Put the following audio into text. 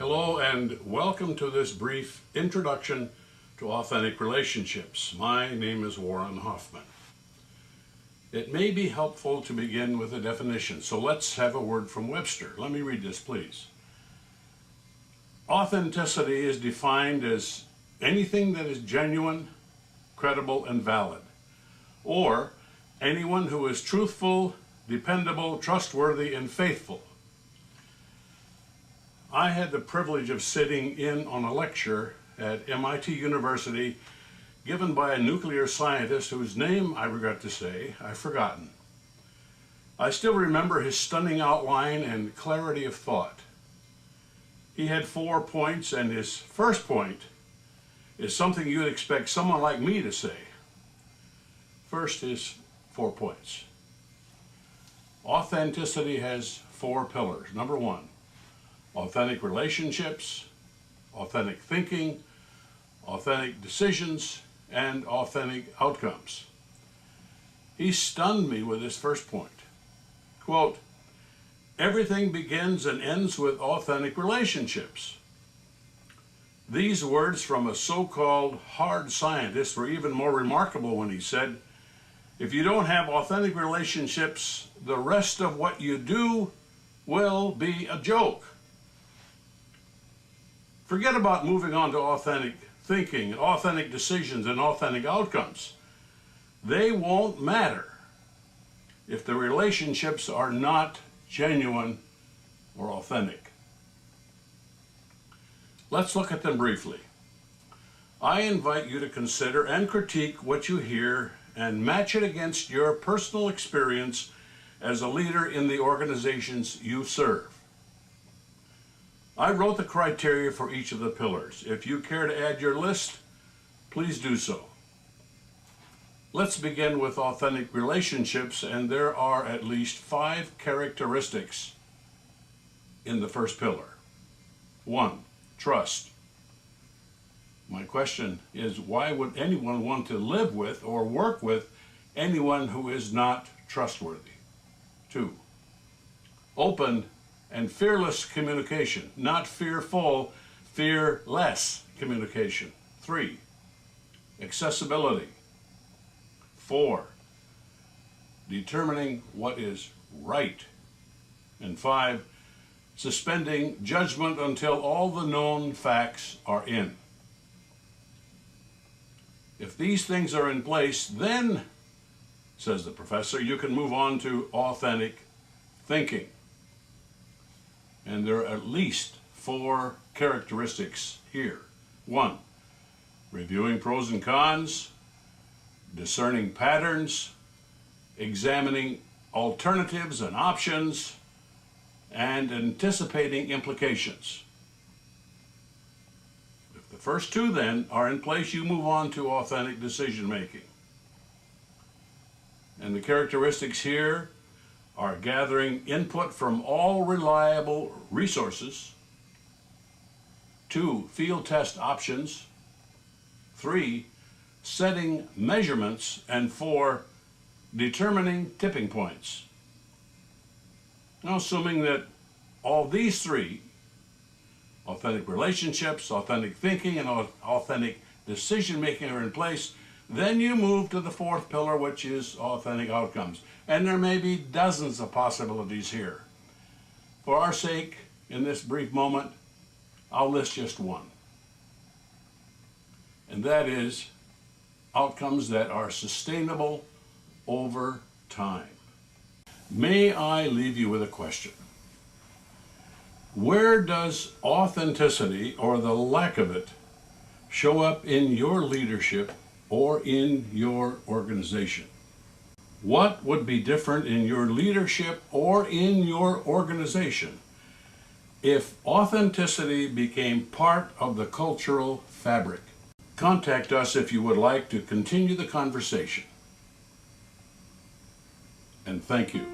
Hello and welcome to this brief introduction to authentic relationships. My name is Warren Hoffman. It may be helpful to begin with a definition, so let's have a word from Webster. Let me read this, please. Authenticity is defined as anything that is genuine, credible, and valid, or anyone who is truthful, dependable, trustworthy, and faithful. I had the privilege of sitting in on a lecture at MIT University given by a nuclear scientist whose name, I regret to say, I've forgotten. I still remember his stunning outline and clarity of thought. He had 4 points, and his first point is something you'd expect someone like me to say. First is 4 points. Authenticity has 4 pillars. Number 1, authentic relationships, authentic thinking, authentic decisions, and authentic outcomes. He stunned me with his first point. Quote, everything begins and ends with authentic relationships. These words from a so-called hard scientist were even more remarkable when he said, if you don't have authentic relationships, the rest of what you do will be a joke. Forget about moving on to authentic thinking, authentic decisions, and authentic outcomes. They won't matter if the relationships are not genuine or authentic. Let's look at them briefly. I invite you to consider and critique what you hear and match it against your personal experience as a leader in the organizations you serve. I wrote the criteria for each of the pillars. If you care to add your list, please do so. Let's begin with authentic relationships, and there are at least 5 characteristics in the first pillar. 1, trust. My question is, why would anyone want to live with or work with anyone who is not trustworthy? 2, open and fearless communication, not fearful, fearless communication. 3, accessibility. 4, determining what is right. And 5, suspending judgment until all the known facts are in. If these things are in place, then, says the professor, you can move on to authentic thinking. And there are at least 4 characteristics here. 1, reviewing pros and cons, discerning patterns, examining alternatives and options, and anticipating implications. If the first 2 then are in place, you move on to authentic decision making. And the characteristics here are gathering input from all reliable resources. 2, field test options. 3, setting measurements. And 4, determining tipping points. Now, assuming that all these 3, authentic relationships, authentic thinking, and authentic decision making are in place, then you move to the 4th pillar, which is authentic outcomes. And there may be dozens of possibilities here. For our sake, in this brief moment, I'll list just 1. And that is outcomes that are sustainable over time. May I leave you with a question? Where does authenticity, or the lack of it, show up in your leadership or in your organization? What would be different in your leadership or in your organization if authenticity became part of the cultural fabric? Contact us if you would like to continue the conversation. And thank you.